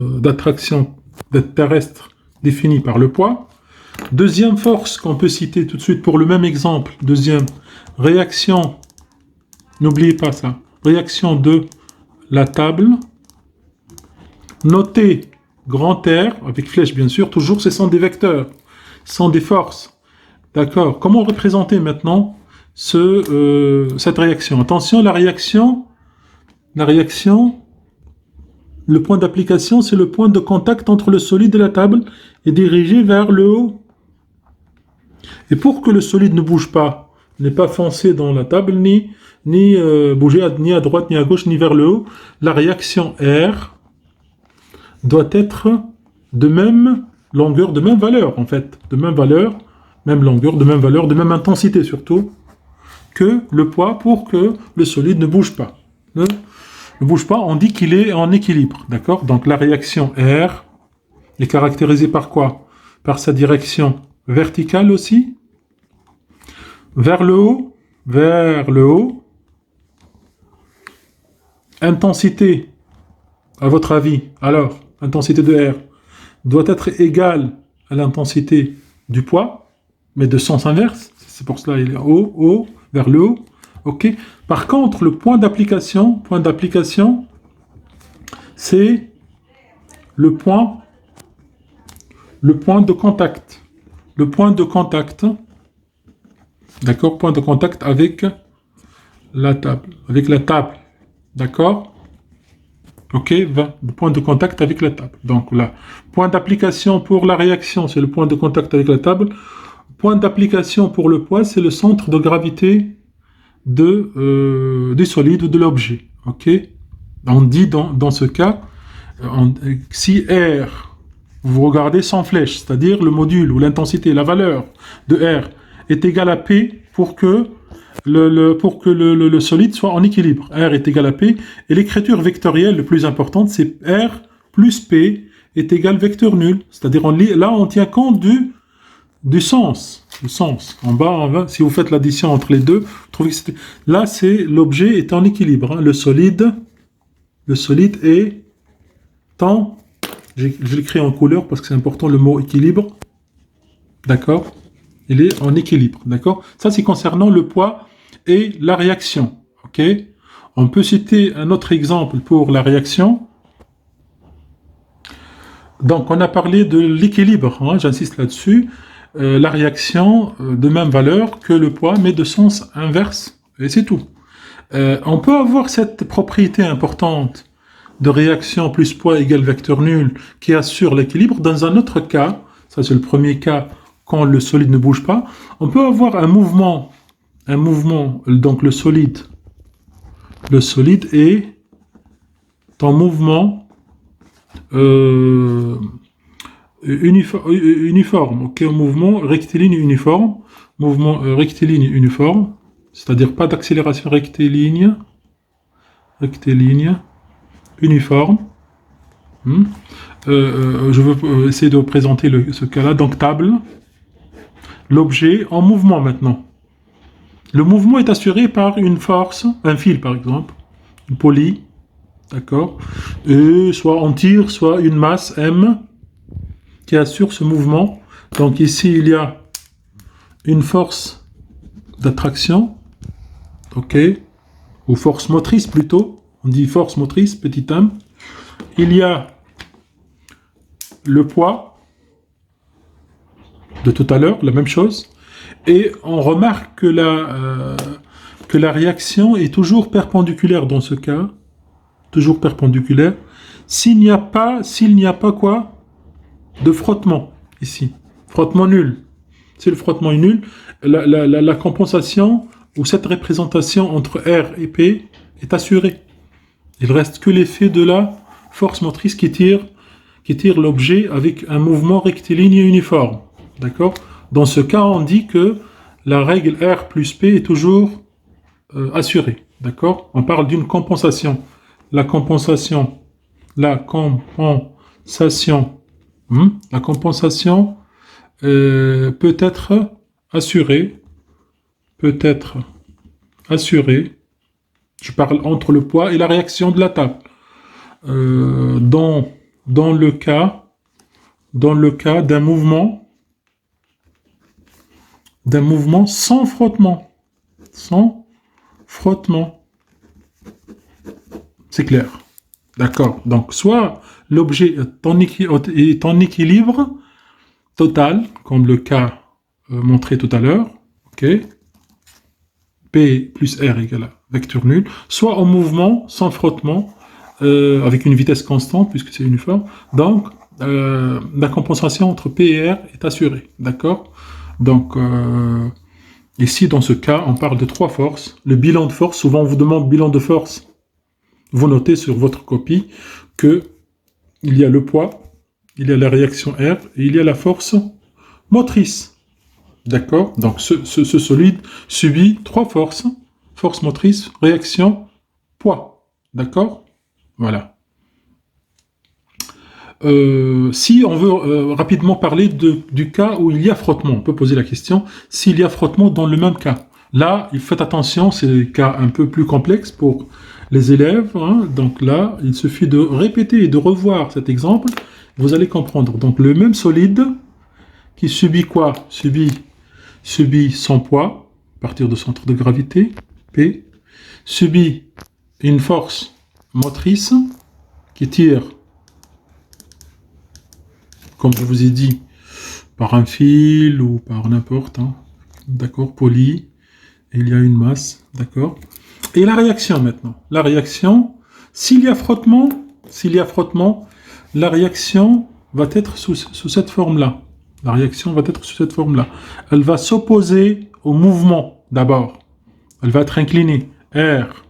d'attraction terrestre définie par le poids. Deuxième force qu'on peut citer tout de suite pour le même exemple. Deuxième, réaction, n'oubliez pas ça, réaction de la table. Notez grand R, avec flèche bien sûr, toujours ce sont des vecteurs, ce sont des forces. D'accord. Comment représenter maintenant cette réaction? Attention, la réaction, le point d'application, c'est le point de contact entre le solide et la table et dirigé vers le haut. Et pour que le solide ne bouge pas, n'est pas foncé dans la table, ni bouger ni à droite, ni à gauche, ni vers le haut, la réaction R doit être de même longueur, de même valeur en fait, de même valeur, même longueur, de même valeur, de même intensité surtout, que le poids pour que le solide ne bouge pas. Ne bouge pas, on dit qu'il est en équilibre, d'accord? Donc la réaction R est caractérisée par quoi? Par sa direction verticale aussi, vers le haut, intensité, à votre avis, alors, intensité de R doit être égale à l'intensité du poids, mais de sens inverse, c'est pour cela il est haut, vers le haut, ok? Par contre, le point d'application, c'est le point de contact. Le point de contact, d'accord? Point de contact avec la table, d'accord? Ok, le point de contact avec la table. Donc là, point d'application pour la réaction, c'est le point de contact avec la table. Point d'application pour le poids, c'est le centre de gravité du solide ou de l'objet. Ok, on dit dans ce cas, si R, vous regardez sans flèche, c'est-à-dire le module ou l'intensité, la valeur de R est égale à P pour que le solide soit en équilibre. R est égal à P, et l'écriture vectorielle le plus importante, c'est R plus P est égal vecteur nul. C'est-à-dire, là, on tient compte du sens. Le sens. En bas, si vous faites l'addition entre les deux, vous trouvez que là, l'objet est en équilibre. Hein. Le solide est en... Je l'écris en couleur parce que c'est important le mot équilibre. D'accord? Il est en équilibre. D'accord? Ça, c'est concernant le poids et la réaction. Ok? On peut citer un autre exemple pour la réaction. Donc, on a parlé de l'équilibre, hein, j'insiste là-dessus. La réaction de même valeur que le poids, mais de sens inverse, et c'est tout. On peut avoir cette propriété importante de réaction plus poids égale vecteur nul qui assure l'équilibre. Dans un autre cas, ça c'est le premier cas, quand le solide ne bouge pas, on peut avoir un mouvement, donc le solide est en mouvement uniforme, ok, un mouvement rectiligne uniforme, c'est-à-dire pas d'accélération rectiligne uniforme. Je veux essayer de représenter ce cas-là. Donc table, l'objet en mouvement maintenant. Le mouvement est assuré par une force, un fil par exemple, une poulie, d'accord, et soit on tire, soit une masse M qui assure ce mouvement. Donc ici il y a une force d'attraction, ok, ou force motrice plutôt, on dit force motrice, petit m. Il y a le poids de tout à l'heure, la même chose, et on remarque que la réaction est toujours perpendiculaire dans ce cas, toujours perpendiculaire, s'il n'y a pas quoi de frottement ici, frottement nul. Si le frottement est nul, la compensation ou cette représentation entre R et P est assurée. Il reste que l'effet de la force motrice qui tire l'objet avec un mouvement rectiligne et uniforme. D'accord? Dans ce cas, on dit que la règle R plus P est toujours assurée. D'accord? On parle d'une compensation. La compensation peut être assurée. Je parle entre le poids et la réaction de la table. Dans dans le cas d'un mouvement sans frottement. Sans frottement. C'est clair. D'accord. Donc, soit l'objet est en équilibre total, comme le cas montré tout à l'heure, ok, P plus R égale à vecteur nul, soit en mouvement sans frottement, avec une vitesse constante, puisque c'est uniforme. Donc, la compensation entre P et R est assurée. D'accord. Donc, ici, dans ce cas, on parle de 3 forces. Le bilan de force, souvent on vous demande bilan de force. Vous notez sur votre copie que il y a le poids, il y a la réaction R, et il y a la force motrice. D'accord. Donc, ce solide subit 3 forces. Force motrice, réaction, poids. D'accord. Voilà. Si on veut rapidement parler du cas où il y a frottement, on peut poser la question, s'il y a frottement dans le même cas. Là, il faut attention, c'est des cas un peu plus complexes pour les élèves. Hein. Donc là, il suffit de répéter et de revoir cet exemple, vous allez comprendre. Donc le même solide qui subit quoi? Subit son poids, à partir de centre de gravité, P, subit une force motrice qui tire, comme je vous ai dit, par un fil ou par n'importe, hein, d'accord, poli, et il y a une masse, d'accord. Et la réaction maintenant. La réaction, s'il y a frottement, la réaction va être sous cette forme-là. La réaction va être sous cette forme-là. Elle va s'opposer au mouvement, d'abord. Elle va être inclinée, R,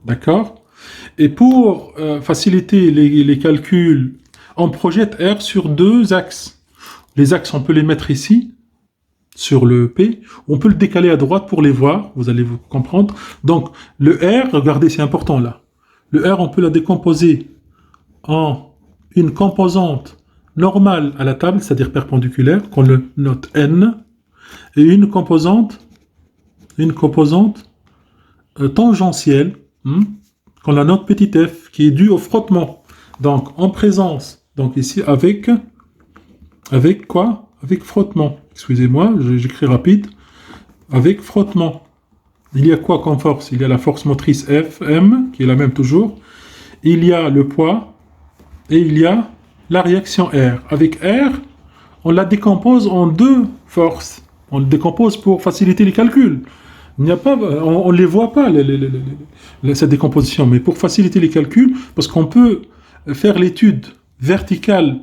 d'accord. Et pour faciliter les calculs, on projette R sur 2 axes. Les axes, on peut les mettre ici, sur le P. On peut le décaler à droite pour les voir, vous allez vous comprendre. Donc, le R, regardez, c'est important là. Le R, on peut la décomposer en une composante normale à la table, c'est-à-dire perpendiculaire, qu'on le note N, et une composante tangentielle, qu'on la note petit f, qui est due au frottement. Donc, en présence, donc ici, avec quoi? Avec frottement. Excusez-moi, j'écris rapide. Avec frottement. Il y a quoi comme force? Il y a la force motrice F, M, qui est la même toujours. Il y a le poids, et il y a la réaction R. Avec R, on la décompose en 2 forces. On le décompose pour faciliter les calculs. Il n'y a pas, on ne les voit pas, cette décomposition, mais pour faciliter les calculs, parce qu'on peut faire l'étude verticale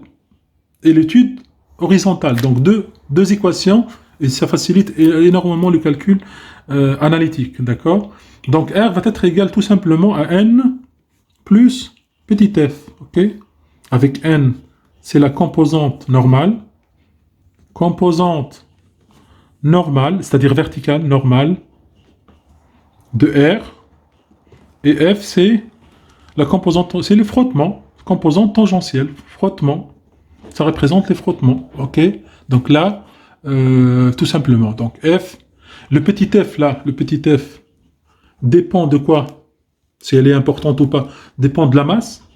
et l'étude horizontale. Donc deux équations, et ça facilite énormément le calcul analytique, d'accord? Donc R va être égal tout simplement à N plus petit f, ok? Avec N, c'est la composante normale, c'est-à-dire verticale, normale, de R, et F, c'est la composante, c'est le frottement, composante tangentielle, frottement, ça représente les frottements, ok? Donc là, tout simplement, donc F, le petit f là, le petit f, dépend de quoi? Si elle est importante ou pas, dépend de la masse,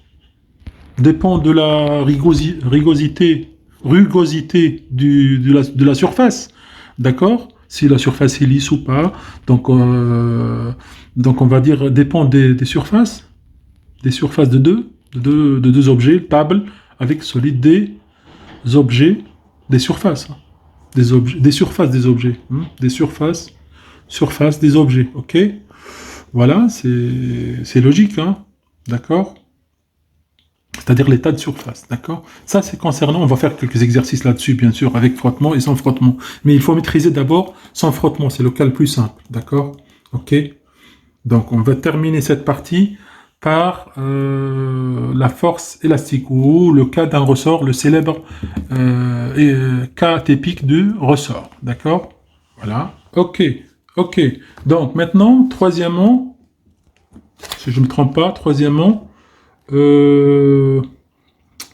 dépend de la rugosité de la surface, d'accord? Si la surface est lisse ou pas, donc on va dire dépend des surfaces de deux objets, table avec solide des objets, des surfaces, des surfaces des objets, des surfaces des objets, ok? Voilà, c'est logique, hein, d'accord? C'est-à-dire l'état de surface, d'accord? Ça, c'est concernant, on va faire quelques exercices là-dessus, bien sûr, avec frottement et sans frottement. Mais il faut maîtriser d'abord sans frottement, c'est le cas le plus simple, d'accord? Ok? Donc, on va terminer cette partie par la force élastique, ou le cas d'un ressort, le célèbre cas typique du ressort, d'accord? Voilà, ok. Donc, maintenant, troisièmement, si je ne me trompe pas,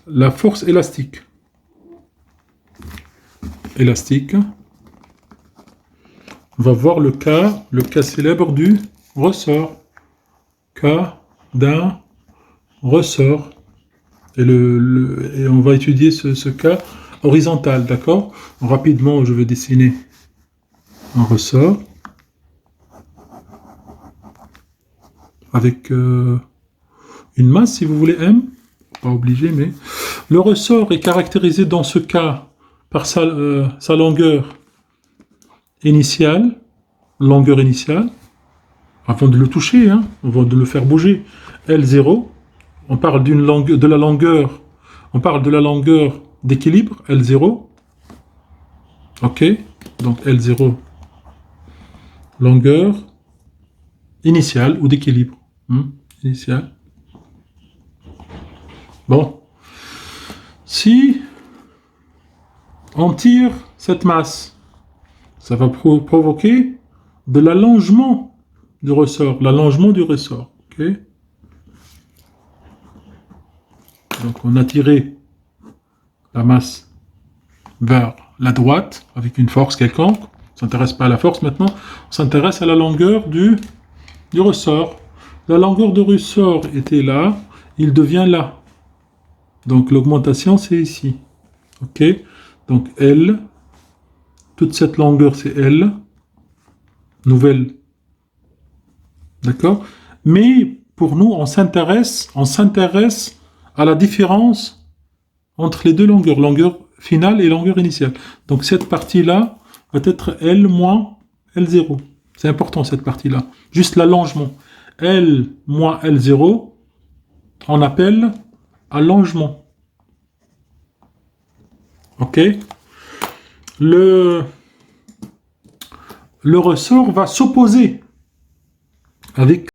la force élastique. On va voir le cas célèbre du ressort. Cas d'un ressort. Et on va étudier ce cas horizontal, d'accord? Rapidement, je vais dessiner un ressort avec une masse, si vous voulez, M. Pas obligé, mais le ressort est caractérisé dans ce cas par sa longueur initiale, avant de le toucher, hein, avant de le faire bouger. L0, on parle de la longueur, on parle de la longueur d'équilibre, L0, ok, donc L0, longueur initiale ou d'équilibre, initiale. Bon, si on tire cette masse, ça va provoquer de l'allongement du ressort, ok. Donc on a tiré la masse vers la droite avec une force quelconque. On ne s'intéresse pas à la force maintenant, on s'intéresse à la longueur du ressort. La longueur de ressort était là, il devient là. Donc l'augmentation c'est ici. Ok. Donc L, toute cette longueur c'est L, nouvelle. D'accord. Mais pour nous, on s'intéresse à la différence entre les deux longueurs, longueur finale et longueur initiale. Donc cette partie-là va être L moins L0. C'est important cette partie-là. Juste l'allongement. L moins L0, on appelle allongement. Ok. Le ressort va s'opposer avec